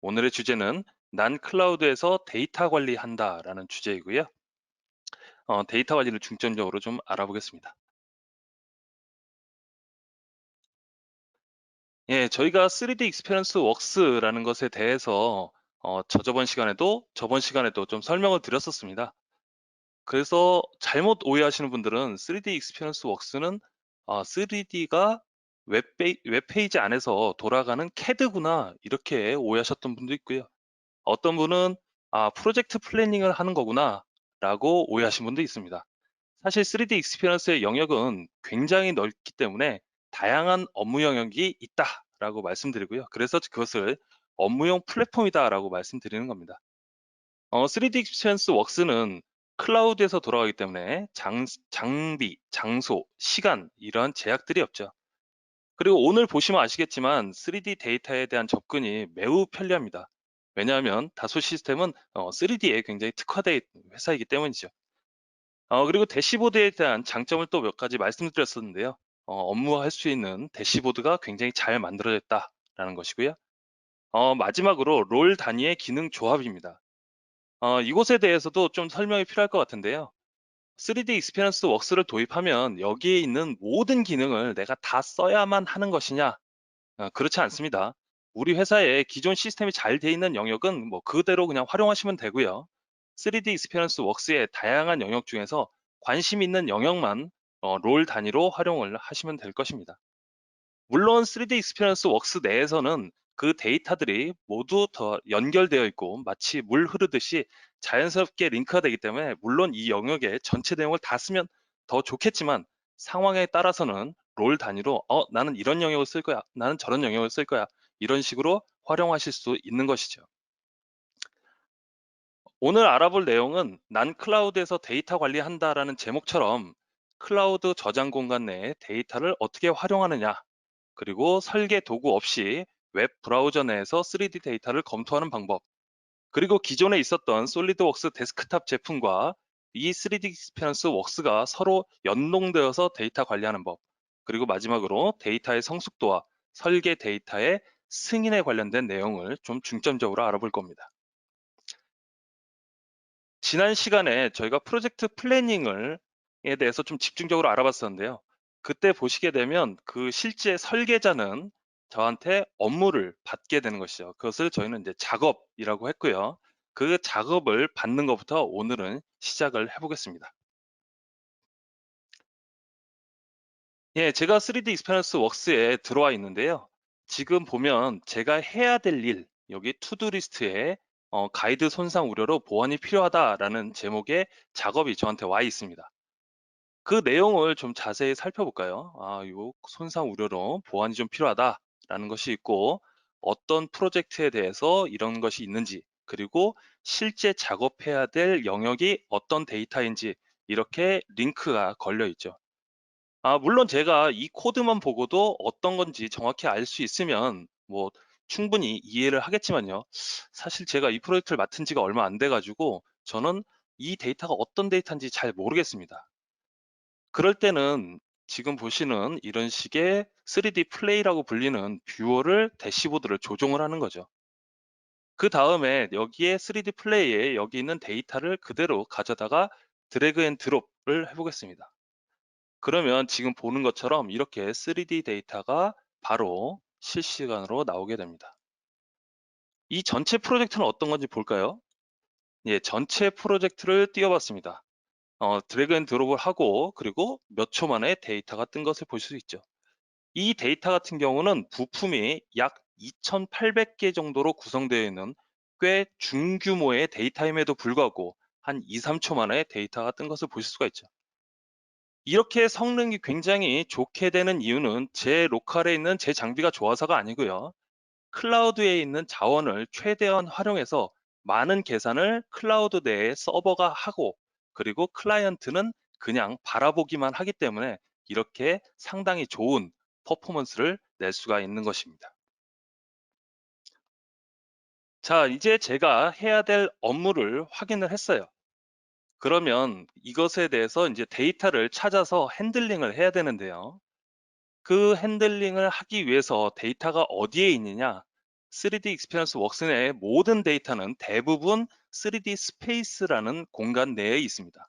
오늘의 주제는 난 클라우드에서 데이터 관리한다라는 주제이고요. 데이터 관리를 중점적으로 좀 알아보겠습니다. 예, 저희가 3D 익스피리언스 웍스라는 것에 대해서 저번 시간에도 좀 설명을 드렸었습니다. 그래서 잘못 오해하시는 분들은 3D 익스피리언스 웍스는 3D가 웹페이지 안에서 돌아가는 CAD구나 이렇게 오해하셨던 분도 있고요. 어떤 분은 프로젝트 플래닝을 하는 거구나라고 오해하신 분도 있습니다. 사실 3D 익스피리언스의 영역은 굉장히 넓기 때문에 다양한 업무 영역이 있다라고 말씀드리고요. 그래서 그것을 업무용 플랫폼이다라고 말씀드리는 겁니다. 3D 익스피리언스 웍스는 클라우드에서 돌아가기 때문에 장비, 장소, 시간 이러한 제약들이 없죠. 그리고 오늘 보시면 아시겠지만 3D 데이터에 대한 접근이 매우 편리합니다. 왜냐하면 다소 시스템은 3D에 굉장히 특화된 회사이기 때문이죠. 그리고 대시보드에 대한 장점을 또 몇 가지 말씀드렸었는데요. 업무할 수 있는 대시보드가 굉장히 잘 만들어졌다라는 것이고요. 마지막으로 롤 단위의 기능 조합입니다. 이곳에 대해서도 좀 설명이 필요할 것 같은데요. 3D 익스피리언스 웍스를 도입하면 여기에 있는 모든 기능을 내가 다 써야만 하는 것이냐? 그렇지 않습니다. 우리 회사에 기존 시스템이 잘 돼 있는 영역은 뭐 그대로 그냥 활용하시면 되고요. 3D 익스피리언스 웍스의 다양한 영역 중에서 관심 있는 영역만 롤 단위로 활용을 하시면 될 것입니다. 물론 3D 익스피리언스 웍스 내에서는 그 데이터들이 모두 더 연결되어 있고 마치 물 흐르듯이 자연스럽게 링크가 되기 때문에 물론 이 영역의 전체 내용을 다 쓰면 더 좋겠지만 상황에 따라서는 롤 단위로 나는 이런 영역을 쓸 거야. 나는 저런 영역을 쓸 거야. 이런 식으로 활용하실 수 있는 것이죠. 오늘 알아볼 내용은 난 클라우드에서 데이터 관리한다라는 제목처럼 클라우드 저장 공간 내에 데이터를 어떻게 활용하느냐, 그리고 설계 도구 없이 웹 브라우저 내에서 3D 데이터를 검토하는 방법, 그리고 기존에 있었던 솔리드웍스 데스크탑 제품과 이 3D 익스피리언스 웍스가 서로 연동되어서 데이터 관리하는 법, 그리고 마지막으로 데이터의 성숙도와 설계 데이터의 승인에 관련된 내용을 좀 중점적으로 알아볼 겁니다. 지난 시간에 저희가 프로젝트 플래닝을 에 대해서 좀 집중적으로 알아봤었는데요. 그때 보시게 되면 그 실제 설계자는 저한테 업무를 받게 되는 것이죠. 그것을 저희는 이제 작업이라고 했고요. 그 작업을 받는 것부터 오늘은 시작을 해보겠습니다. 예, 제가 3D 익스피리언스 웍스에 들어와 있는데요. 지금 보면 제가 해야 될 일, 여기 투두 리스트에 가이드 손상 우려로 보완이 필요하다라는 제목의 작업이 저한테 와 있습니다. 그 내용을 좀 자세히 살펴볼까요? 요 손상 우려로 보완이 좀 필요하다라는 것이 있고, 어떤 프로젝트에 대해서 이런 것이 있는지, 그리고 실제 작업해야 될 영역이 어떤 데이터인지 이렇게 링크가 걸려 있죠. 물론 제가 이 코드만 보고도 어떤 건지 정확히 알 수 있으면 뭐 충분히 이해를 하겠지만요. 사실 제가 이 프로젝트를 맡은 지가 얼마 안 돼 가지고 저는 이 데이터가 어떤 데이터인지 잘 모르겠습니다. 그럴 때는 지금 보시는 이런 식의 3D 플레이라고 불리는 뷰어를 대시보드를 조종을 하는 거죠. 그 다음에 여기에 3D 플레이에 여기 있는 데이터를 그대로 가져다가 드래그 앤 드롭을 해보겠습니다. 그러면 지금 보는 것처럼 이렇게 3D 데이터가 바로 실시간으로 나오게 됩니다. 이 전체 프로젝트는 어떤 건지 볼까요? 예, 전체 프로젝트를 띄워봤습니다. 드래그 앤 드롭을 하고 그리고 몇 초 만에 데이터가 뜬 것을 보실 수 있죠. 이 데이터 같은 경우는 부품이 약 2,800개 정도로 구성되어 있는 꽤 중규모의 데이터임에도 불구하고 한 2, 3초 만에 데이터가 뜬 것을 보실 수가 있죠. 이렇게 성능이 굉장히 좋게 되는 이유는 제 로컬에 있는 제 장비가 좋아서가 아니고요. 클라우드에 있는 자원을 최대한 활용해서 많은 계산을 클라우드 내에 서버가 하고 그리고 클라이언트는 그냥 바라보기만 하기 때문에 이렇게 상당히 좋은 퍼포먼스를 낼 수가 있는 것입니다. 자, 이제 제가 해야 될 업무를 확인을 했어요. 그러면 이것에 대해서 이제 데이터를 찾아서 핸들링을 해야 되는데요. 그 핸들링을 하기 위해서 데이터가 어디에 있느냐? 3D 익스피리언스 웍스 내의 모든 데이터는 대부분 3D 스페이스라는 공간 내에 있습니다.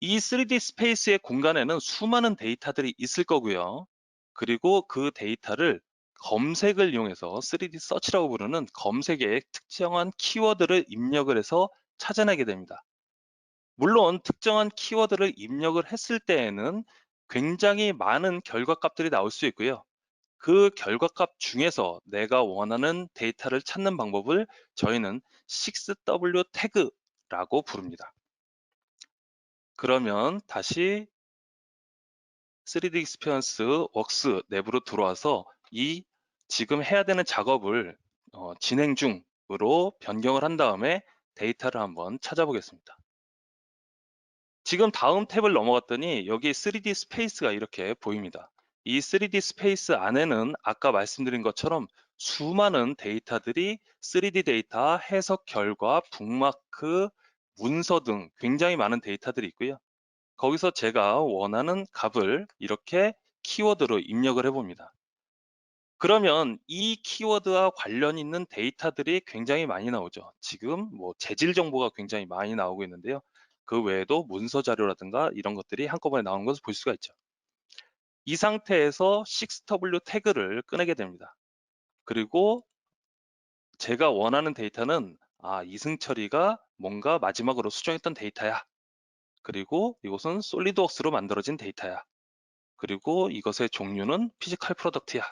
이 3D 스페이스의 공간에는 수많은 데이터들이 있을 거고요. 그리고 그 데이터를 검색을 이용해서 3D 서치라고 부르는 검색에 특정한 키워드를 입력을 해서 찾아내게 됩니다. 물론 특정한 키워드를 입력을 했을 때에는 굉장히 많은 결과값들이 나올 수 있고요. 그 결과값 중에서 내가 원하는 데이터를 찾는 방법을 저희는 6W 태그라고 부릅니다. 그러면 다시 3D 익스피리언스 웍스 내부로 들어와서 이 지금 해야 되는 작업을 진행 중으로 변경을 한 다음에 데이터를 한번 찾아보겠습니다. 지금 다음 탭을 넘어갔더니 여기 3D 스페이스가 이렇게 보입니다. 이 3D 스페이스 안에는 아까 말씀드린 것처럼 수많은 데이터들이 3D 데이터, 해석 결과, 북마크, 문서 등 굉장히 많은 데이터들이 있고요. 거기서 제가 원하는 값을 이렇게 키워드로 입력을 해봅니다. 그러면 이 키워드와 관련 있는 데이터들이 굉장히 많이 나오죠. 지금 뭐 재질 정보가 굉장히 많이 나오고 있는데요. 그 외에도 문서 자료라든가 이런 것들이 한꺼번에 나오는 것을 볼 수가 있죠. 이 상태에서 6W 태그를 꺼내게 됩니다. 그리고 제가 원하는 데이터는 이승철이가 뭔가 마지막으로 수정했던 데이터야. 그리고 이것은 솔리드웍스로 만들어진 데이터야. 그리고 이것의 종류는 피지컬 프로덕트야.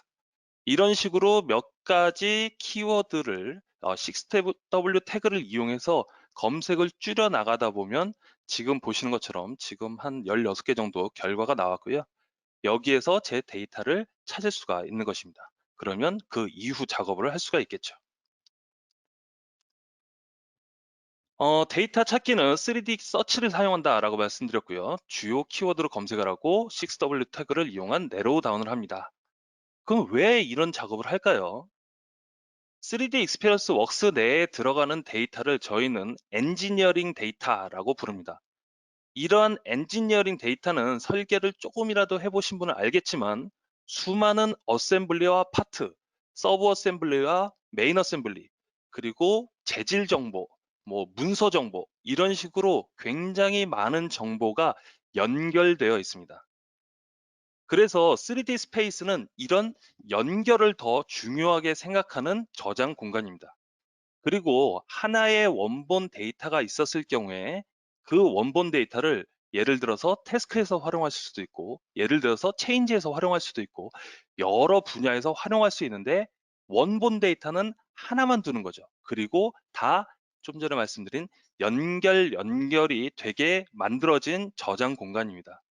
이런 식으로 몇 가지 키워드를 6W 태그를 이용해서 검색을 줄여 나가다 보면 지금 보시는 것처럼 지금 한 16개 정도 결과가 나왔고요. 여기에서 제 데이터를 찾을 수가 있는 것입니다. 그러면 그 이후 작업을 할 수가 있겠죠. 데이터 찾기는 3D 서치를 사용한다라고 말씀드렸고요. 주요 키워드로 검색을 하고 6W 태그를 이용한 내로우 다운을 합니다. 그럼 왜 이런 작업을 할까요? 3D 익스피리언스 웍스 내에 들어가는 데이터를 저희는 엔지니어링 데이터라고 부릅니다. 이러한 엔지니어링 데이터는 설계를 조금이라도 해보신 분은 알겠지만 수많은 어셈블리와 파트, 서브 어셈블리와 메인 어셈블리, 그리고 재질 정보, 뭐 문서 정보 이런 식으로 굉장히 많은 정보가 연결되어 있습니다. 그래서 3D 스페이스는 이런 연결을 더 중요하게 생각하는 저장 공간입니다. 그리고 하나의 원본 데이터가 있었을 경우에 그 원본 데이터를 예를 들어서 태스크에서 활용하실 수도 있고 예를 들어서 체인지에서 활용할 수도 있고 여러 분야에서 활용할 수 있는데 원본 데이터는 하나만 두는 거죠. 그리고 다 좀 전에 말씀드린 연결이 되게 만들어진 저장 공간입니다.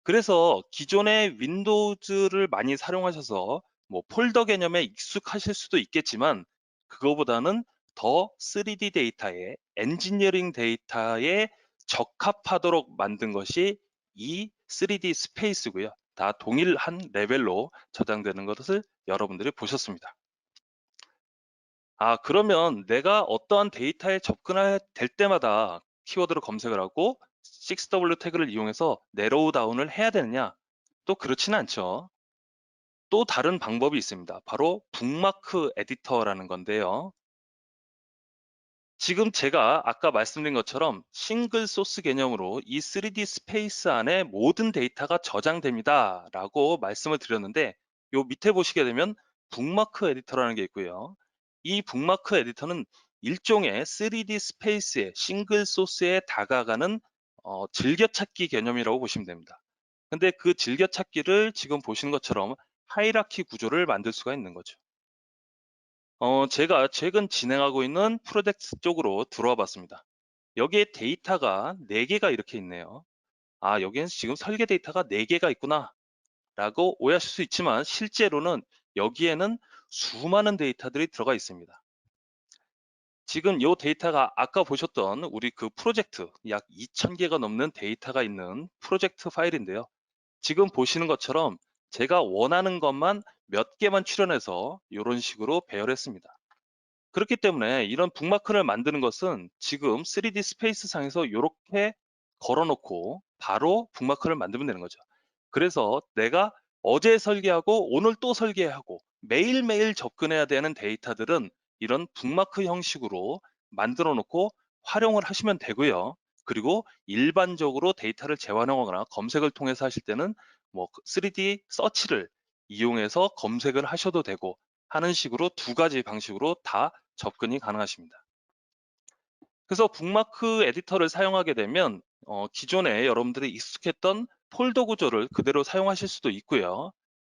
그래서 기존의 윈도우즈를 많이 사용하셔서 뭐 폴더 개념에 익숙하실 수도 있겠지만 그거보다는 더 3D 데이터에 엔지니어링 데이터에 적합하도록 만든 것이 이 3D 스페이스고요. 다 동일한 레벨로 저장되는 것을 여러분들이 보셨습니다. 그러면 내가 어떠한 데이터에 접근할 될 때마다 키워드로 검색을 하고 6W 태그를 이용해서 내로우 다운을 해야 되느냐? 또 그렇지는 않죠. 또 다른 방법이 있습니다. 바로 북마크 에디터라는 건데요. 지금 제가 아까 말씀드린 것처럼 싱글 소스 개념으로 이 3D 스페이스 안에 모든 데이터가 저장됩니다 라고 말씀을 드렸는데 요 밑에 보시게 되면 북마크 에디터라는 게 있고요. 이 북마크 에디터는 일종의 3D 스페이스의 싱글 소스에 다가가는 즐겨찾기 개념이라고 보시면 됩니다. 근데 그 즐겨찾기를 지금 보시는 것처럼 하이라키 구조를 만들 수가 있는 거죠. 제가 최근 진행하고 있는 프로젝트 쪽으로 들어와 봤습니다. 여기에 데이터가 4개가 이렇게 있네요. 여기엔 지금 설계 데이터가 4개가 있구나 라고 오해하실 수 있지만 실제로는 여기에는 수많은 데이터들이 들어가 있습니다. 지금 이 데이터가 아까 보셨던 우리 그 프로젝트 약 2000개가 넘는 데이터가 있는 프로젝트 파일인데요. 지금 보시는 것처럼 제가 원하는 것만 몇 개만 추려내서 이런 식으로 배열했습니다. 그렇기 때문에 이런 북마크를 만드는 것은 지금 3D 스페이스 상에서 이렇게 걸어놓고 바로 북마크를 만들면 되는 거죠. 그래서 내가 어제 설계하고 오늘 또 설계하고 매일매일 접근해야 되는 데이터들은 이런 북마크 형식으로 만들어 놓고 활용을 하시면 되고요. 그리고 일반적으로 데이터를 재활용하거나 검색을 통해서 하실 때는 뭐 3D 서치를 이용해서 검색을 하셔도 되고 하는 식으로 두 가지 방식으로 다 접근이 가능하십니다. 그래서 북마크 에디터를 사용하게 되면 기존에 여러분들이 익숙했던 폴더 구조를 그대로 사용하실 수도 있고요.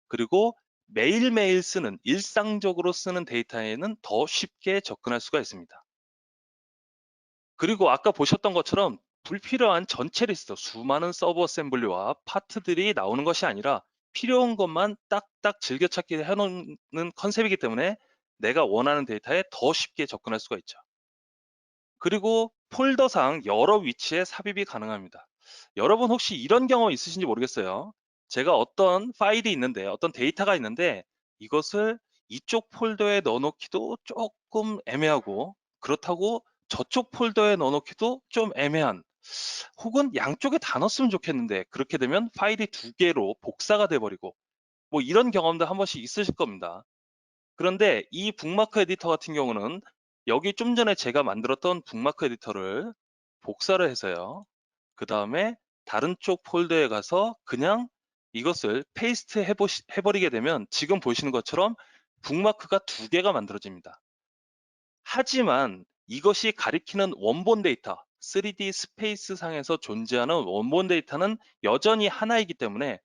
그리고 매일매일 쓰는 일상적으로 쓰는 데이터에는 더 쉽게 접근할 수가 있습니다. 그리고 아까 보셨던 것처럼 불필요한 전체 리스트, 수많은 서브 어셈블리와 파트들이 나오는 것이 아니라 필요한 것만 딱딱 즐겨찾기 해놓는 컨셉이기 때문에 내가 원하는 데이터에 더 쉽게 접근할 수가 있죠. 그리고 폴더상 여러 위치에 삽입이 가능합니다. 여러분 혹시 이런 경험 있으신지 모르겠어요. 제가 어떤 파일이 있는데, 어떤 데이터가 있는데 이것을 이쪽 폴더에 넣어놓기도 조금 애매하고 그렇다고 저쪽 폴더에 넣어놓기도 좀 애매한 혹은 양쪽에 다 넣었으면 좋겠는데 그렇게 되면 파일이 두 개로 복사가 돼버리고 뭐 이런 경험도 한 번씩 있으실 겁니다. 그런데 이 북마크 에디터 같은 경우는 여기 좀 전에 제가 만들었던 북마크 에디터를 복사를 해서요. 그 다음에 다른 쪽 폴더에 가서 그냥 이것을 페이스트 해버리게 되면 지금 보시는 것처럼 북마크가 두 개가 만들어집니다. 하지만 이것이 가리키는 원본 데이터, 3D 스페이스 상에서 존재하는 원본 데이터는 여전히 하나이기 때문에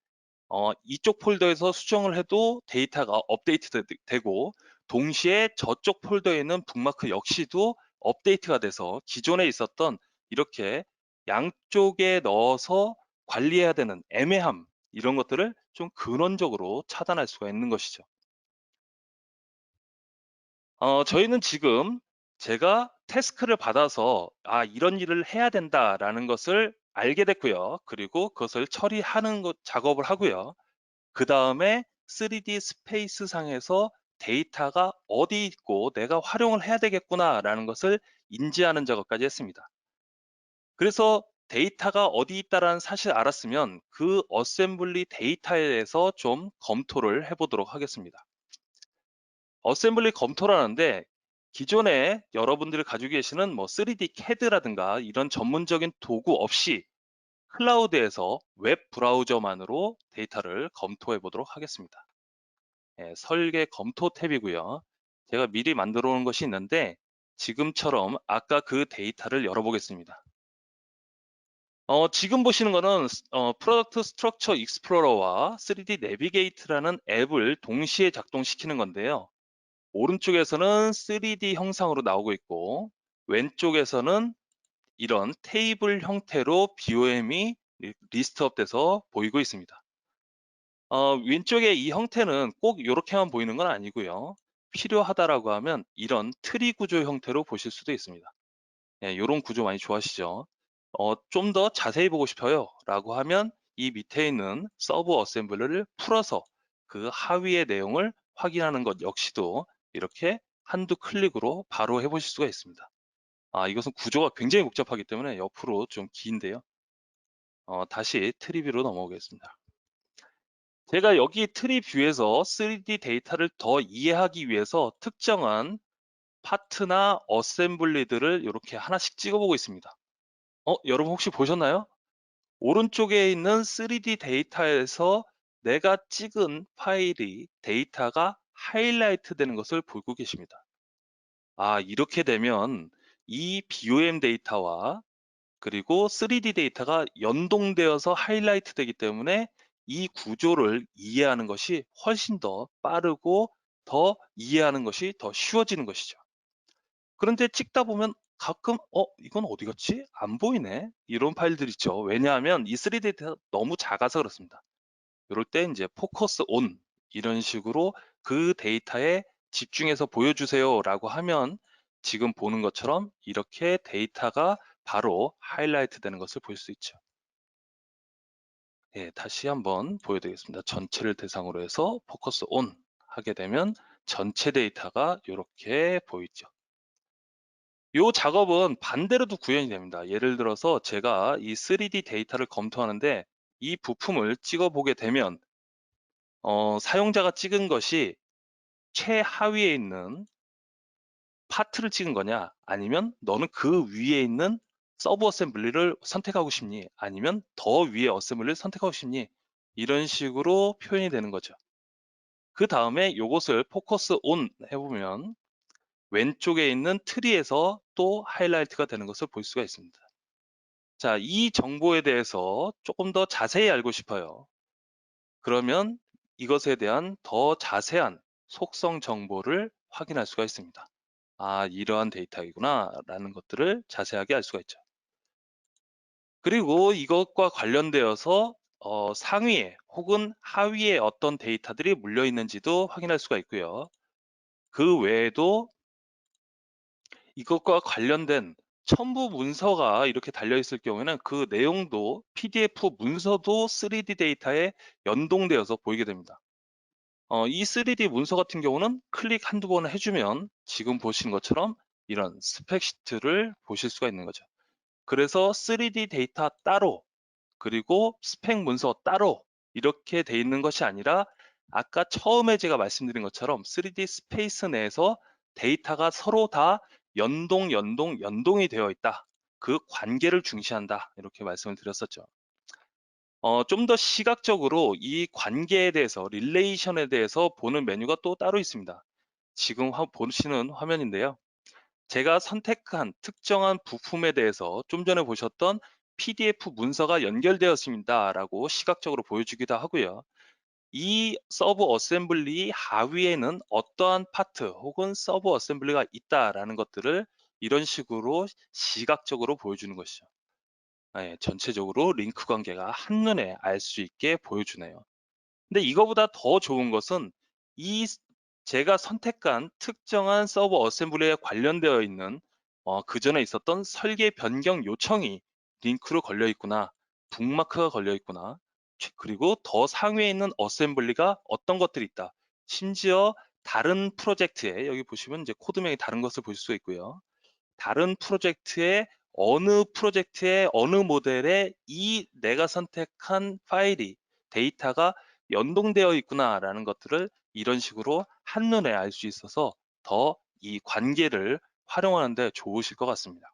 이쪽 폴더에서 수정을 해도 데이터가 업데이트 되고 동시에 저쪽 폴더에 있는 북마크 역시도 업데이트가 돼서 기존에 있었던 이렇게 양쪽에 넣어서 관리해야 되는 애매함 이런 것들을 좀 근원적으로 차단할 수가 있는 것이죠. 저희는 지금 제가 태스크를 받아서 이런 일을 해야 된다라는 것을 알게 됐고요. 그리고 그것을 처리하는 작업을 하고요. 그 다음에 3D 스페이스 상에서 데이터가 어디 있고 내가 활용을 해야 되겠구나라는 것을 인지하는 작업까지 했습니다. 그래서 데이터가 어디 있다라는 사실을 알았으면 그 어셈블리 데이터에 대해서 좀 검토를 해보도록 하겠습니다. 어셈블리 검토라는데 기존에 여러분들이 가지고 계시는 뭐 3D CAD라든가 이런 전문적인 도구 없이 클라우드에서 웹 브라우저만으로 데이터를 검토해 보도록 하겠습니다. 예, 설계 검토 탭이고요. 제가 미리 만들어 놓은 것이 있는데 지금처럼 아까 그 데이터를 열어보겠습니다. 지금 보시는 거는 프로덕트 스트럭처 익스플로러와 3D 내비게이트라는 앱을 동시에 작동시키는 건데요. 오른쪽에서는 3D 형상으로 나오고 있고 왼쪽에서는 이런 테이블 형태로 BOM이 리스트업 돼서 보이고 있습니다. 왼쪽에 이 형태는 꼭 이렇게만 보이는 건 아니고요. 필요하다라고 하면 이런 트리 구조 형태로 보실 수도 있습니다. 예, 이런 구조 많이 좋아하시죠? 좀 더 자세히 보고 싶어요 라고 하면 이 밑에 있는 서브 어셈블리를 풀어서 그 하위의 내용을 확인하는 것 역시도 이렇게 한두 클릭으로 바로 해보실 수가 있습니다. 이것은 구조가 굉장히 복잡하기 때문에 옆으로 좀 긴데요. 다시 트리뷰로 넘어오겠습니다. 제가 여기 트리 뷰에서 3D 데이터를 더 이해하기 위해서 특정한 파트나 어셈블리들을 이렇게 하나씩 찍어보고 있습니다. 여러분 혹시 보셨나요? 오른쪽에 있는 3D 데이터에서 내가 찍은 파일이 데이터가 하이라이트 되는 것을 보고 계십니다. 이렇게 되면 이 BOM 데이터와 그리고 3D 데이터가 연동되어서 하이라이트 되기 때문에 이 구조를 이해하는 것이 훨씬 더 빠르고 더 이해하는 것이 더 쉬워지는 것이죠. 그런데 찍다 보면 가끔 이건 어디 갔지? 안 보이네. 이런 파일들 있죠. 왜냐하면 이 3D 데이터가 너무 작아서 그렇습니다. 이럴 때 이제 포커스 온 이런 식으로 그 데이터에 집중해서 보여주세요라고 하면 지금 보는 것처럼 이렇게 데이터가 바로 하이라이트 되는 것을 볼 수 있죠. 예, 다시 한번 보여드리겠습니다. 전체를 대상으로 해서 포커스 온 하게 되면 전체 데이터가 이렇게 보이죠. 이 작업은 반대로도 구현이 됩니다. 예를 들어서 제가 이 3D 데이터를 검토하는데 이 부품을 찍어 보게 되면 사용자가 찍은 것이 최하위에 있는 파트를 찍은 거냐, 아니면 너는 그 위에 있는 서브 어셈블리를 선택하고 싶니, 아니면 더 위에 어셈블리를 선택하고 싶니, 이런 식으로 표현이 되는 거죠. 그 다음에 이것을 포커스 온 해보면 왼쪽에 있는 트리에서 또 하이라이트가 되는 것을 볼 수가 있습니다. 자, 이 정보에 대해서 조금 더 자세히 알고 싶어요. 그러면 이것에 대한 더 자세한 속성 정보를 확인할 수가 있습니다. 아, 이러한 데이터이구나 라는 것들을 자세하게 알 수가 있죠. 그리고 이것과 관련되어서 상위에 혹은 하위에 어떤 데이터들이 물려 있는지도 확인할 수가 있고요. 그 외에도 이것과 관련된 첨부 문서가 이렇게 달려 있을 경우에는 그 내용도 PDF 문서도 3D 데이터에 연동되어서 보이게 됩니다. 이 3D 문서 같은 경우는 클릭 한두 번 해주면 지금 보시는 것처럼 이런 스펙 시트를 보실 수가 있는 거죠. 그래서 3D 데이터 따로, 그리고 스펙 문서 따로 이렇게 돼 있는 것이 아니라 아까 처음에 제가 말씀드린 것처럼 3D 스페이스 내에서 데이터가 서로 다 연동이 되어 있다. 그 관계를 중시한다. 이렇게 말씀을 드렸었죠. 좀 더 시각적으로 이 관계에 대해서, 릴레이션에 대해서 보는 메뉴가 또 따로 있습니다. 지금 보시는 화면인데요. 제가 선택한 특정한 부품에 대해서 좀 전에 보셨던 PDF 문서가 연결되었습니다 라고 시각적으로 보여주기도 하고요. 이 서브 어셈블리 하위에는 어떠한 파트 혹은 서브 어셈블리가 있다라는 것들을 이런 식으로 시각적으로 보여주는 것이죠. 예, 전체적으로 링크 관계가 한눈에 알 수 있게 보여주네요. 근데 이거보다 더 좋은 것은 이 제가 선택한 특정한 서버 어셈블리에 관련되어 있는 그 전에 있었던 설계 변경 요청이 링크로 걸려 있구나, 북마크가 걸려 있구나, 그리고 더 상위에 있는 어셈블리가 어떤 것들이 있다. 심지어 다른 프로젝트에, 여기 보시면 이제 코드명이 다른 것을 볼 수 있고요. 다른 프로젝트의 어느 모델에 이 내가 선택한 파일이, 데이터가 연동되어 있구나라는 것들을 이런 식으로 한눈에 알 수 있어서 더 이 관계를 활용하는 데 좋으실 것 같습니다.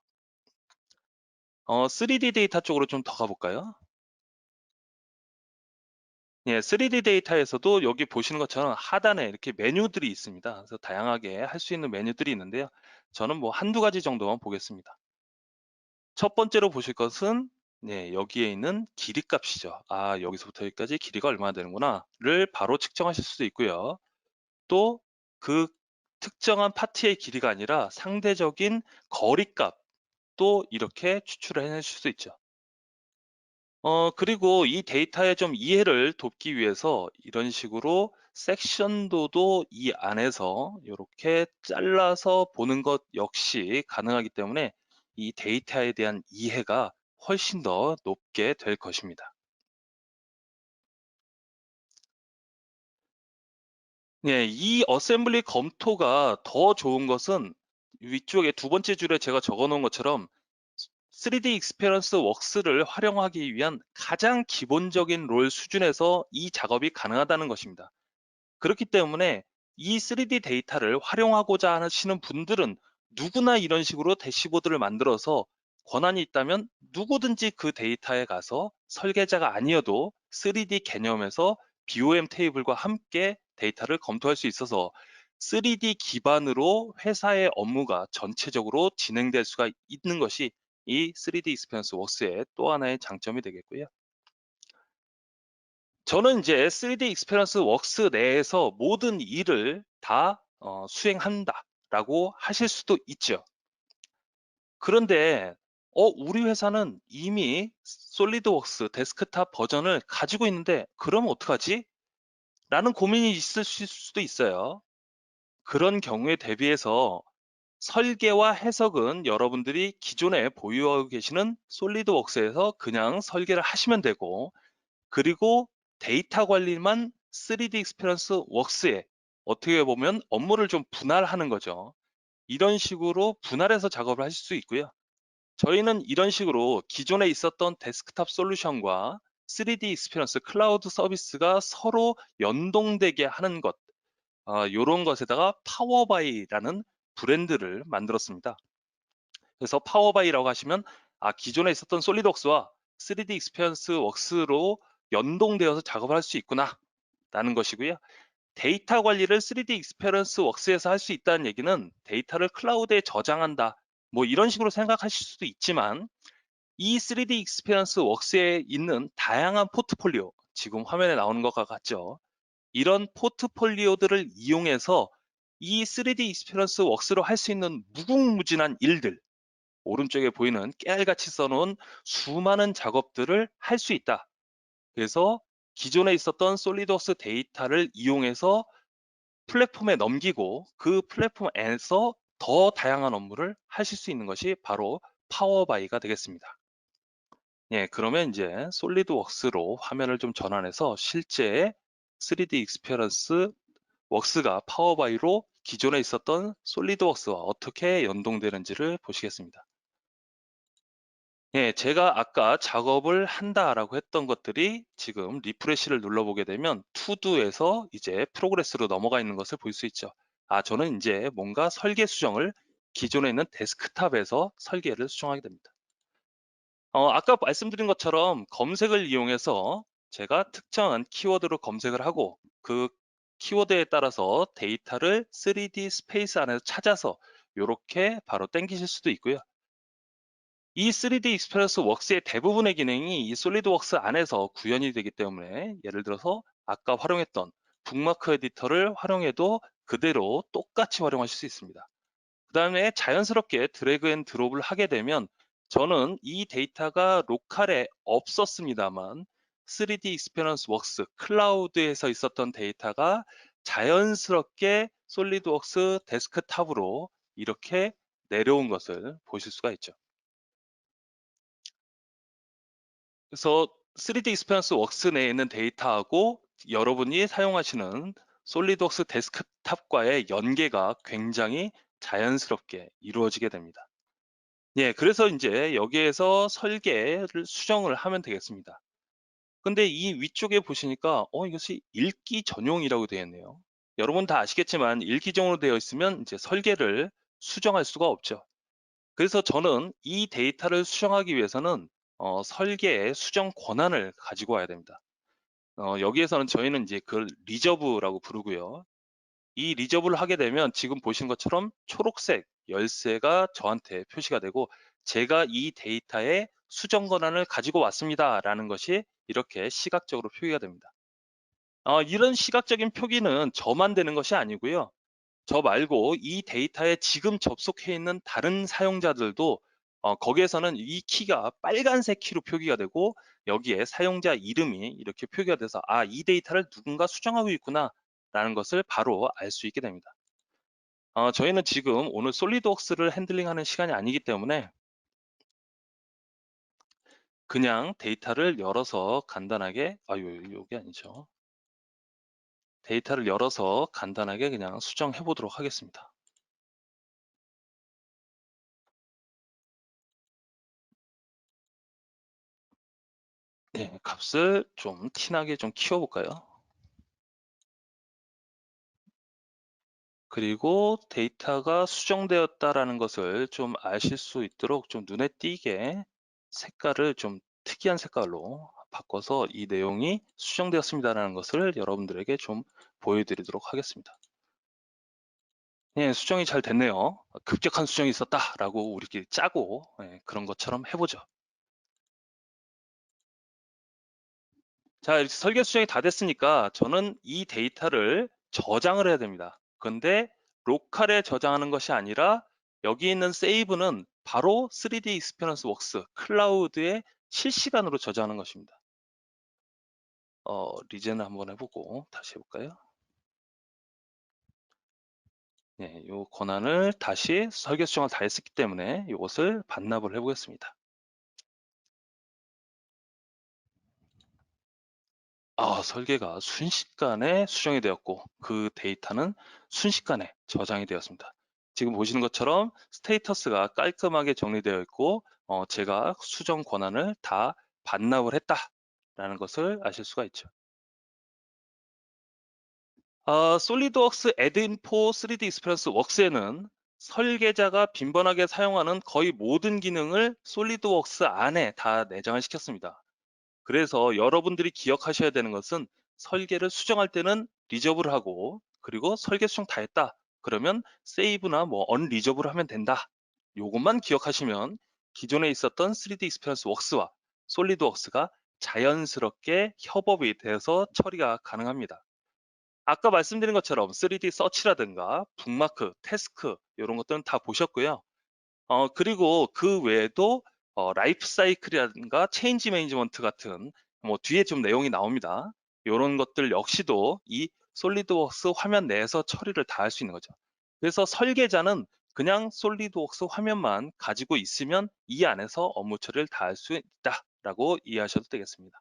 3D 데이터 쪽으로 좀 더 가볼까요? 예, 3D 데이터에서도 여기 보시는 것처럼 하단에 이렇게 메뉴들이 있습니다. 그래서 다양하게 할 수 있는 메뉴들이 있는데요. 저는 뭐 한두 가지 정도만 보겠습니다. 첫 번째로 보실 것은 네, 여기에 있는 길이 값이죠. 아, 여기서부터 여기까지 길이가 얼마나 되는구나를 바로 측정하실 수도 있고요. 또 그 특정한 파트의 길이가 아니라 상대적인 거리값도 이렇게 추출을 해낼 수 있죠. 그리고 이 데이터의 좀 이해를 돕기 위해서 이런 식으로 섹션도도 이 안에서 이렇게 잘라서 보는 것 역시 가능하기 때문에 이 데이터에 대한 이해가 훨씬 더 높게 될 것입니다. 네, 이 어셈블리 검토가 더 좋은 것은 위쪽에 두 번째 줄에 제가 적어 놓은 것처럼 3D 익스페리언스 웍스를 활용하기 위한 가장 기본적인 롤 수준에서 이 작업이 가능하다는 것입니다. 그렇기 때문에 이 3D 데이터를 활용하고자 하시는 분들은 누구나 이런 식으로 대시보드를 만들어서 권한이 있다면 누구든지 그 데이터에 가서 설계자가 아니어도 3D 개념에서 BOM 테이블과 함께 데이터를 검토할 수 있어서 3D 기반으로 회사의 업무가 전체적으로 진행될 수가 있는 것이 이 3D 익스피리언스 웍스의 또 하나의 장점이 되겠고요. 저는 이제 3D 익스피리언스 웍스 내에서 모든 일을 다 수행한다라고 하실 수도 있죠. 그런데 우리 회사는 이미 솔리드웍스 데스크탑 버전을 가지고 있는데 그럼 어떡하지? 라는 고민이 있으실 수도 있어요. 그런 경우에 대비해서 설계와 해석은 여러분들이 기존에 보유하고 계시는 솔리드웍스에서 그냥 설계를 하시면 되고, 그리고 데이터 관리만 3D 익스피리언스 웍스에 어떻게 보면 업무를 좀 분할하는 거죠. 이런 식으로 분할해서 작업을 하실 수 있고요. 저희는 이런 식으로 기존에 있었던 데스크탑 솔루션과 3D 익스피리언스 클라우드 서비스가 서로 연동되게 하는 것, 요런 것에다가 파워바이라는 브랜드를 만들었습니다. 그래서 파워바이라고 하시면 기존에 있었던 솔리드웍스와 3D 익스피리언스 웍스로 연동되어서 작업을 할 수 있구나라는 것이고요. 데이터 관리를 3D 익스피리언스 웍스에서 할 수 있다는 얘기는 데이터를 클라우드에 저장한다. 뭐 이런 식으로 생각하실 수도 있지만 이 3D 익스피리언스 웍스에 있는 다양한 포트폴리오, 지금 화면에 나오는 것과 같죠. 이런 포트폴리오들을 이용해서 이 3D 익스피리언스 웍스로 할 수 있는 무궁무진한 일들, 오른쪽에 보이는 깨알같이 써놓은 수많은 작업들을 할 수 있다. 그래서 기존에 있었던 솔리드웍스 데이터를 이용해서 플랫폼에 넘기고 그 플랫폼 안에서 더 다양한 업무를 하실 수 있는 것이 바로 파워바이가 되겠습니다. 예, 그러면 이제 솔리드웍스로 화면을 좀 전환해서 실제 3D 익스피리언스 웍스가 파워바이로 기존에 있었던 솔리드웍스와 어떻게 연동되는지를 보시겠습니다. 예, 제가 아까 작업을 한다라고 했던 것들이 지금 리프레시를 눌러보게 되면 투두에서 이제 프로그레스로 넘어가 있는 것을 볼 수 있죠. 저는 이제 뭔가 설계 수정을 기존에 있는 데스크탑에서 설계를 수정하게 됩니다. 아까 말씀드린 것처럼 검색을 이용해서 제가 특정한 키워드로 검색을 하고 그 키워드에 따라서 데이터를 3D 스페이스 안에서 찾아서 이렇게 바로 땡기실 수도 있고요. 이 3D 익스피리언스 웍스의 대부분의 기능이 이 솔리드웍스 안에서 구현이 되기 때문에 예를 들어서 아까 활용했던 북마크 에디터를 활용해도 그대로 똑같이 활용하실 수 있습니다. 그 다음에 자연스럽게 드래그 앤 드롭을 하게 되면 저는 이 데이터가 로컬에 없었습니다만 3D 익스피리언스 웍스 클라우드에서 있었던 데이터가 자연스럽게 솔리드웍스 데스크탑으로 이렇게 내려온 것을 보실 수가 있죠. 그래서 3D 익스피리언스 웍스 내에 있는 데이터하고 여러분이 사용하시는 솔리드웍스 데스크탑과의 연계가 굉장히 자연스럽게 이루어지게 됩니다. 예, 그래서 이제 여기에서 설계를 수정을 하면 되겠습니다. 근데 이 위쪽에 보시니까 이것이 읽기 전용이라고 되어 있네요. 여러분 다 아시겠지만 읽기 전용으로 되어 있으면 이제 설계를 수정할 수가 없죠. 그래서 저는 이 데이터를 수정하기 위해서는 설계의 수정 권한을 가지고 와야 됩니다. 여기에서는 저희는 이제 그걸 리저브라고 부르고요. 이 리저브를 하게 되면 지금 보신 것처럼 초록색 열쇠가 저한테 표시가 되고 제가 이 데이터의 수정 권한을 가지고 왔습니다라는 것이 이렇게 시각적으로 표기가 됩니다. 이런 시각적인 표기는 저만 되는 것이 아니고요. 저 말고 이 데이터에 지금 접속해 있는 다른 사용자들도 거기에서는 이 키가 빨간색 키로 표기가 되고 여기에 사용자 이름이 이렇게 표기가 돼서 이 데이터를 누군가 수정하고 있구나 라는 것을 바로 알 수 있게 됩니다. 저희는 지금 오늘 솔리드웍스를 핸들링하는 시간이 아니기 때문에 그냥 데이터를 열어서 간단하게 요게 아니죠. 데이터를 열어서 간단하게 그냥 수정해 보도록 하겠습니다. 네, 값을 좀 티나게 좀 키워볼까요? 그리고 데이터가 수정되었다라는 것을 좀 아실 수 있도록 좀 눈에 띄게 색깔을 좀 특이한 색깔로 바꿔서 이 내용이 수정되었습니다라는 것을 여러분들에게 좀 보여드리도록 하겠습니다. 예, 수정이 잘 됐네요. 급격한 수정이 있었다라고 우리끼리 짜고 그런 것처럼 해보죠. 자, 이렇게 설계 수정이 다 됐으니까 저는 이 데이터를 저장을 해야 됩니다. 근데 로컬에 저장하는 것이 아니라 여기 있는 세이브는 바로 3D 익스피리언스 웍스 클라우드에 실시간으로 저장하는 것입니다. 리젠을 한번 해보고 다시 해볼까요? 네, 이 권한을 다시 설계 수정을 다 했기 때문에 이것을 반납을 해보겠습니다. 설계가 순식간에 수정이 되었고 그 데이터는 순식간에 저장이 되었습니다. 지금 보시는 것처럼 스테이터스가 깔끔하게 정리되어 있고 제가 수정 권한을 다 반납을 했다라는 것을 아실 수가 있죠. 솔리드웍스 애드인 포 3D 익스피리언스 웍스에는 설계자가 빈번하게 사용하는 거의 모든 기능을 솔리드웍스 안에 다 내장을 시켰습니다. 그래서 여러분들이 기억하셔야 되는 것은 설계를 수정할 때는 리저브를 하고, 그리고 설계 수정 다 했다. 그러면 세이브나 뭐 언리저브를 하면 된다. 요것만 기억하시면 기존에 있었던 3D 익스피리언스 웍스와 솔리드웍스가 자연스럽게 협업이 돼서 처리가 가능합니다. 아까 말씀드린 것처럼 3D 서치라든가 북마크, 태스크 이런 것들은 다 보셨고요. 그리고 그 외에도 라이프 사이클이라든가 체인지 매니지먼트 같은 뭐 뒤에 좀 내용이 나옵니다. 이런 것들 역시도 이 솔리드웍스 화면 내에서 처리를 다 할 수 있는 거죠. 그래서 설계자는 그냥 솔리드웍스 화면만 가지고 있으면 이 안에서 업무 처리를 다 할 수 있다라고 이해하셔도 되겠습니다.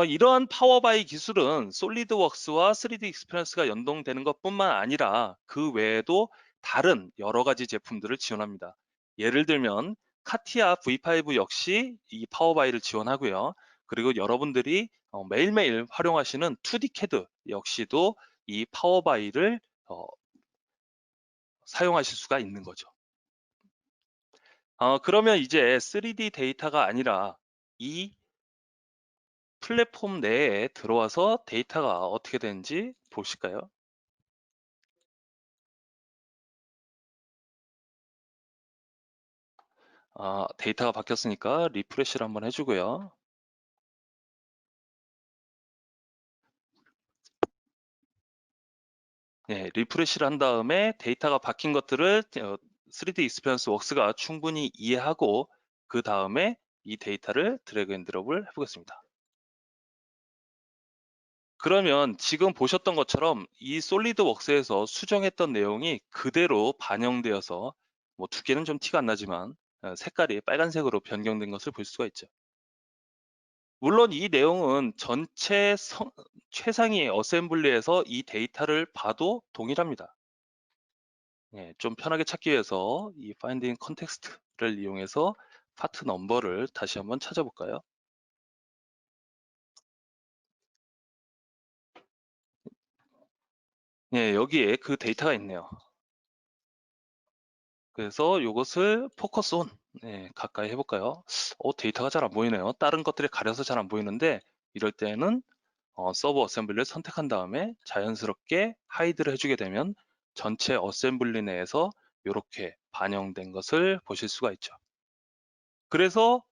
이러한 파워바이 기술은 솔리드웍스와 3D 익스피리언스가 연동되는 것뿐만 아니라 그 외에도 다른 여러 가지 제품들을 지원합니다. 예를 들면 카티아 V5 역시 이 파워바이를 지원하고요. 그리고 여러분들이 매일매일 활용하시는 2D 캐드 역시도 이 파워바이를 사용하실 수가 있는 거죠. 그러면 이제 3D 데이터가 아니라 이 플랫폼 내에 들어와서 데이터가 어떻게 되는지 보실까요? 데이터가 바뀌었으니까 리프레시를 한번 해주고요. 네, 리프레시를 한 다음에 데이터가 바뀐 것들을 3D 익스피리언스 웍스가 충분히 이해하고 그 다음에 이 데이터를 드래그 앤 드롭을 해보겠습니다. 그러면 지금 보셨던 것처럼 이 솔리드 웍스에서 수정했던 내용이 그대로 반영되어서 뭐 두께는 좀 티가 안 나지만 색깔이 빨간색으로 변경된 것을 볼 수가 있죠. 물론 이 내용은 전체 최상위 어셈블리에서 이 데이터를 봐도 동일합니다. 예, 좀 편하게 찾기 위해서 이 Find in Context를 이용해서 파트 넘버를 다시 한번 찾아볼까요? 예, 여기에 그 데이터가 있네요. 그래서 이것을 포커스 온 가까이 해볼까요? 데이터가 잘 안 보이네요. 다른 것들이 가려서 잘 안 보이는데 이럴 때는 서브 어셈블리를 선택한 다음에 자연스럽게 하이드를 해주게 되면 전체 어셈블리 내에서 이렇게 반영된 것을 보실 수가 있죠. 그래서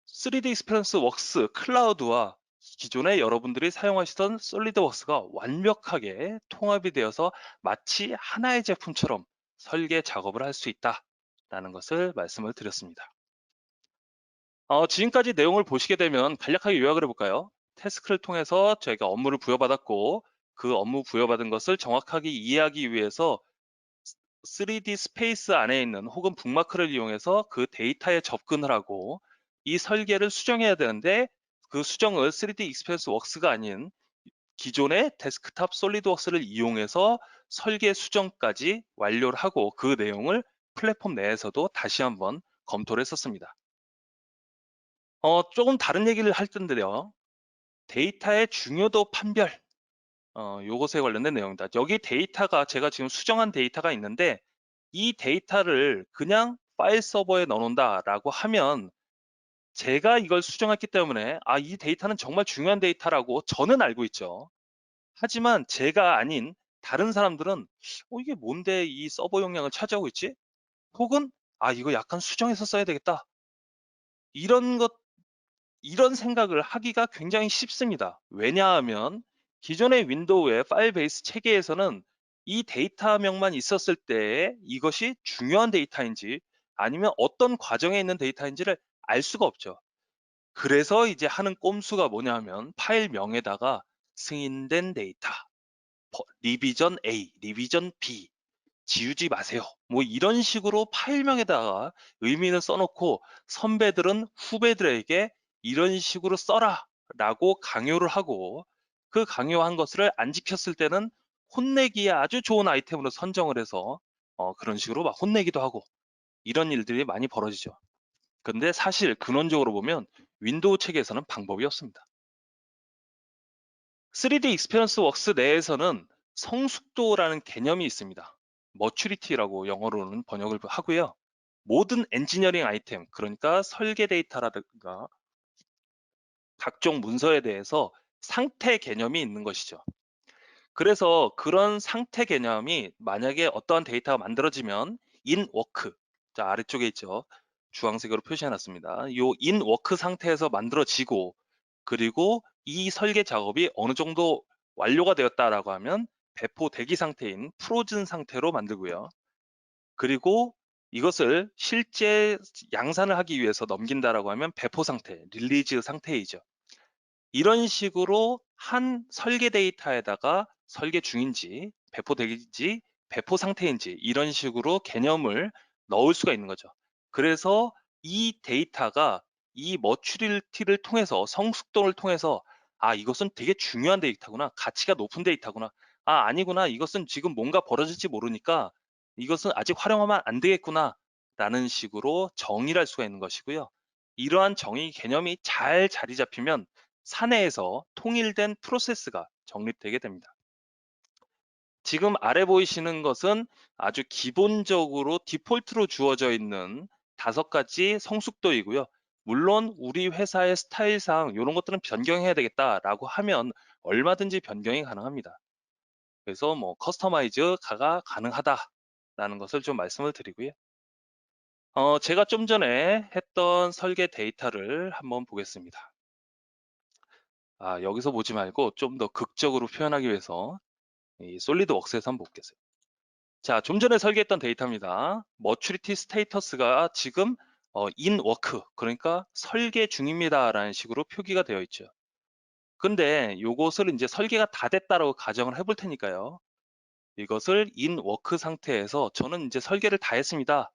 3D 익스피리언스 웍스 클라우드와 기존에 여러분들이 사용하시던 솔리드웍스가 완벽하게 통합이 되어서 마치 하나의 제품처럼 설계 작업을 할 수 있다라는 것을 말씀을 드렸습니다. 지금까지 내용을 보시게 되면 간략하게 요약을 해볼까요? 태스크를 통해서 저희가 업무를 부여받았고 그 업무 부여받은 것을 정확하게 이해하기 위해서 3D 스페이스 안에 있는 혹은 북마크를 이용해서 그 데이터에 접근을 하고 이 설계를 수정해야 되는데 그 수정을 3D 익스피리언스 웍스가 아닌 기존의 데스크탑 솔리드웍스를 이용해서 설계 수정까지 완료를 하고 그 내용을 플랫폼 내에서도 다시 한번 검토를 했었습니다. 조금 다른 얘기를 할 텐데요. 데이터의 중요도 판별, 요것에 관련된 내용입니다. 여기 데이터가 제가 지금 수정한 데이터가 있는데 이 데이터를 그냥 파일 서버에 넣어놓는다라고 하면 제가 이걸 수정했기 때문에 이 데이터는 정말 중요한 데이터라고 저는 알고 있죠. 하지만 제가 아닌 다른 사람들은 이게 뭔데 이 서버 용량을 차지하고 있지? 혹은 이거 약간 수정해서 써야 되겠다. 이런 생각을 하기가 굉장히 쉽습니다. 왜냐하면 기존의 윈도우의 파일 베이스 체계에서는 이 데이터명만 있었을 때 이것이 중요한 데이터인지 아니면 어떤 과정에 있는 데이터인지를 알 수가 없죠. 그래서 이제 하는 꼼수가 뭐냐 하면 파일명에다가 승인된 데이터, 리비전 A, 리비전 B, 지우지 마세요. 뭐 이런 식으로 파일명에다가 의미를 써놓고 선배들은 후배들에게 이런 식으로 써라 라고 강요를 하고 그 강요한 것을 안 지켰을 때는 혼내기에 아주 좋은 아이템으로 선정을 해서 그런 식으로 막 혼내기도 하고 이런 일들이 많이 벌어지죠. 근데 사실 근원적으로 보면 윈도우 체계에서는 방법이 없습니다. 3D 익스피리언스 웍스 내에서는 성숙도라는 개념이 있습니다. 머추리티라고 영어로는 번역을 하고요. 모든 엔지니어링 아이템, 그러니까 설계 데이터라든가 각종 문서에 대해서 상태 개념이 있는 것이죠. 그래서 그런 상태 개념이 만약에 어떠한 데이터가 만들어지면 in work, 자 아래쪽에 있죠. 주황색으로 표시해 놨습니다. 요 in work 상태에서 만들어지고, 그리고 이 설계 작업이 어느 정도 완료가 되었다라고 하면 배포 대기 상태인 프로즌 상태로 만들고요. 그리고 이것을 실제 양산을 하기 위해서 넘긴다라고 하면 배포 상태, 릴리즈 상태이죠. 이런 식으로 한 설계 데이터에다가 설계 중인지, 배포되지, 배포 상태인지 이런 식으로 개념을 넣을 수가 있는 거죠. 그래서 이 데이터가 이 머추리티를 통해서, 성숙도를 통해서 이것은 되게 중요한 데이터구나. 가치가 높은 데이터구나. 아니구나. 이것은 지금 뭔가 벌어질지 모르니까 이것은 아직 활용하면 안 되겠구나. 라는 식으로 정의를 할 수가 있는 것이고요. 이러한 정의 개념이 잘 자리 잡히면 사내에서 통일된 프로세스가 정립되게 됩니다. 지금 아래 보이시는 것은 아주 기본적으로 디폴트로 주어져 있는 5가지 성숙도이고요. 물론 우리 회사의 스타일상 이런 것들은 변경해야 되겠다라고 하면 얼마든지 변경이 가능합니다. 그래서 뭐 커스터마이즈가 가능하다라는 것을 좀 말씀을 드리고요. 제가 좀 전에 했던 설계 데이터를 한번 보겠습니다. 여기서 보지 말고 좀 더 극적으로 표현하기 위해서 이 솔리드웍스에서 한번 볼게요. 자, 좀 전에 설계했던 데이터입니다. 머추리티 스테이터스가 지금 in work, 그러니까 설계 중입니다라는 식으로 표기가 되어 있죠. 근데 요것을 이제 설계가 다 됐다라고 가정을 해볼 테니까요. 이것을 in work 상태에서 저는 이제 설계를 다 했습니다.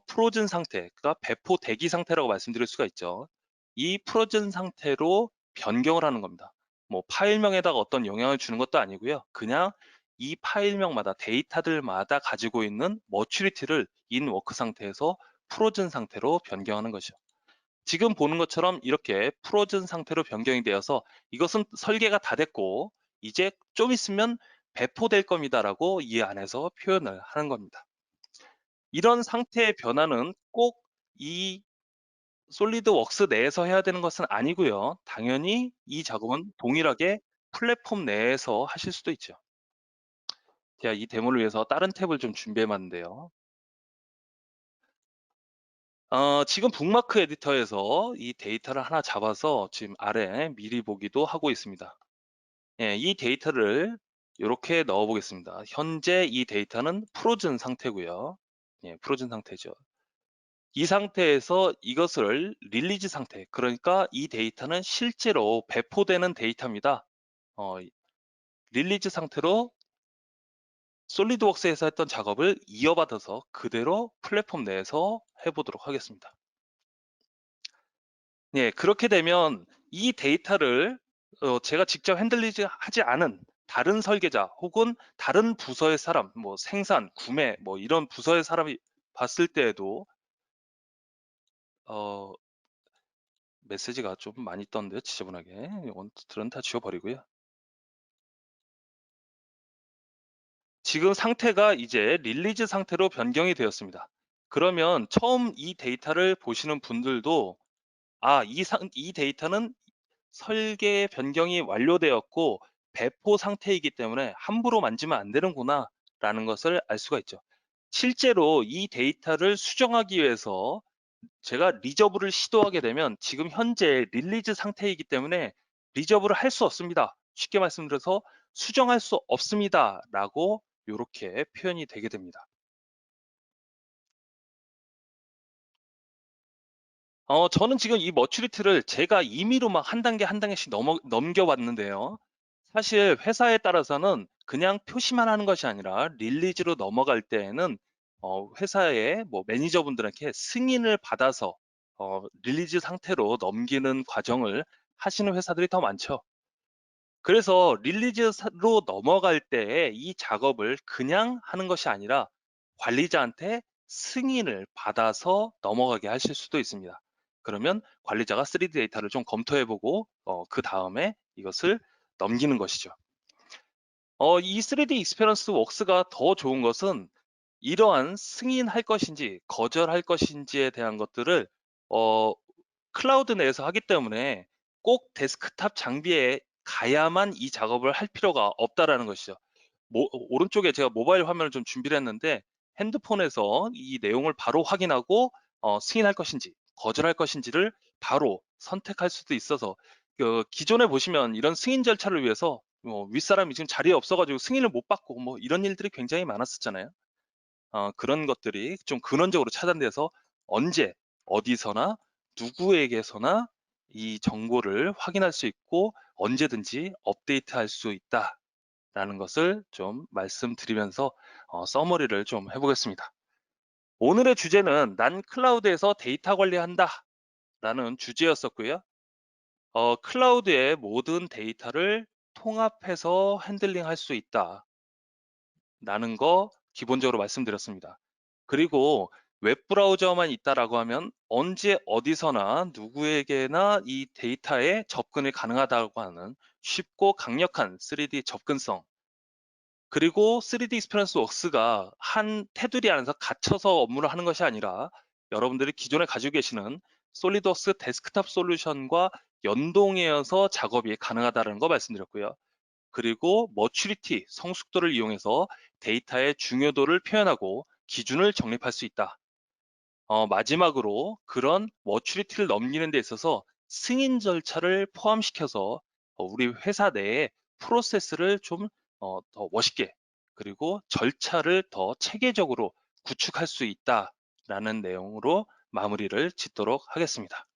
프로즌 상태, 그러니까 배포 대기 상태라고 말씀드릴 수가 있죠. 이 프로즌 상태로 변경을 하는 겁니다. 뭐 파일명에다가 어떤 영향을 주는 것도 아니고요. 그냥 이 파일명마다, 데이터들마다 가지고 있는 머추리티를 in 워크 상태에서 프로즌 상태로 변경하는 것이죠. 지금 보는 것처럼 이렇게 프로즌 상태로 변경이 되어서 이것은 설계가 다 됐고 이제 좀 있으면 배포될 겁니다라고 이 안에서 표현을 하는 겁니다. 이런 상태의 변화는 꼭 이 솔리드웍스 내에서 해야 되는 것은 아니고요. 당연히 이 작업은 동일하게 플랫폼 내에서 하실 수도 있죠. 제가 이 데모를 위해서 다른 탭을 좀 준비해 봤는데요. 지금 북마크 에디터에서 이 데이터를 하나 잡아서 지금 아래 미리 보기도 하고 있습니다. 예, 이 데이터를 이렇게 넣어 보겠습니다. 현재 이 데이터는 프로즌 상태고요. 예, 프로즌 상태죠. 이 상태에서 이것을 릴리즈 상태, 그러니까 이 데이터는 실제로 배포되는 데이터입니다. 어, 릴리즈 상태로 솔리드웍스에서 했던 작업을 이어받아서 그대로 플랫폼 내에서 해보도록 하겠습니다. 예, 그렇게 되면 이 데이터를 제가 직접 핸들리지 하지 않은 다른 설계자 혹은 다른 부서의 사람, 뭐 생산, 구매, 뭐 이런 부서의 사람이 봤을 때에도 어, 메시지가 좀 많이 떴는데요. 지저분하게. 이것들은 다 지워버리고요. 지금 상태가 이제 릴리즈 상태로 변경이 되었습니다. 그러면 처음 이 데이터를 보시는 분들도 이 데이터는 설계 변경이 완료되었고 배포 상태이기 때문에 함부로 만지면 안 되는구나 라는 것을 알 수가 있죠. 실제로 이 데이터를 수정하기 위해서 제가 리저브를 시도하게 되면 지금 현재 릴리즈 상태이기 때문에 리저브를 할 수 없습니다. 쉽게 말씀드려서 수정할 수 없습니다. 라고 이렇게 표현이 되게 됩니다. 저는 지금 이 머추리티를 제가 임의로 막 한 단계 한 단계씩 넘겨왔는데요. 사실 회사에 따라서는 그냥 표시만 하는 것이 아니라 릴리즈로 넘어갈 때에는 회사의 뭐 매니저분들에게 승인을 받아서 릴리즈 상태로 넘기는 과정을 하시는 회사들이 더 많죠. 그래서 릴리즈로 넘어갈 때에 이 작업을 그냥 하는 것이 아니라 관리자한테 승인을 받아서 넘어가게 하실 수도 있습니다. 그러면 관리자가 3D 데이터를 좀 검토해보고 그 다음에 이것을 넘기는 것이죠. 이 3D 익스페리언스 웍스가 더 좋은 것은 이러한 승인할 것인지 거절할 것인지에 대한 것들을 어 클라우드 내에서 하기 때문에 꼭 데스크탑 장비에 가야만 이 작업을 할 필요가 없다라는 것이죠. 오른쪽에 제가 모바일 화면을 좀 준비를 했는데 핸드폰에서 이 내용을 바로 확인하고 승인할 것인지 거절할 것인지를 바로 선택할 수도 있어서 기존에 보시면 이런 승인 절차를 위해서 윗사람이 지금 자리에 없어 가지고 승인을 못 받고 뭐 이런 일들이 굉장히 많았었잖아요. 그런 것들이 좀 근원적으로 차단돼서 언제 어디서나 누구에게서나 이 정보를 확인할 수 있고 언제든지 업데이트할 수 있다라는 것을 좀 말씀드리면서 서머리를 좀 해보겠습니다. 오늘의 주제는 난 클라우드에서 데이터 관리한다라는 주제였었고요. 클라우드의 모든 데이터를 통합해서 핸들링할 수 있다라는 거 기본적으로 말씀드렸습니다. 그리고 웹브라우저만 있다라고 하면 언제 어디서나 누구에게나 이 데이터에 접근이 가능하다고 하는 쉽고 강력한 3D 접근성, 그리고 3D 익스피리언스 웍스가 한 테두리 안에서 갇혀서 업무를 하는 것이 아니라 여러분들이 기존에 가지고 계시는 솔리드웍스 데스크탑 솔루션과 연동해서 작업이 가능하다는 거 말씀드렸고요. 그리고 머추리티, 성숙도를 이용해서 데이터의 중요도를 표현하고 기준을 정립할 수 있다. 마지막으로 그런 머추리티를 넘기는 데 있어서 승인 절차를 포함시켜서 우리 회사 내에 프로세스를 좀 더 멋있게, 그리고 절차를 더 체계적으로 구축할 수 있다라는 내용으로 마무리를 짓도록 하겠습니다.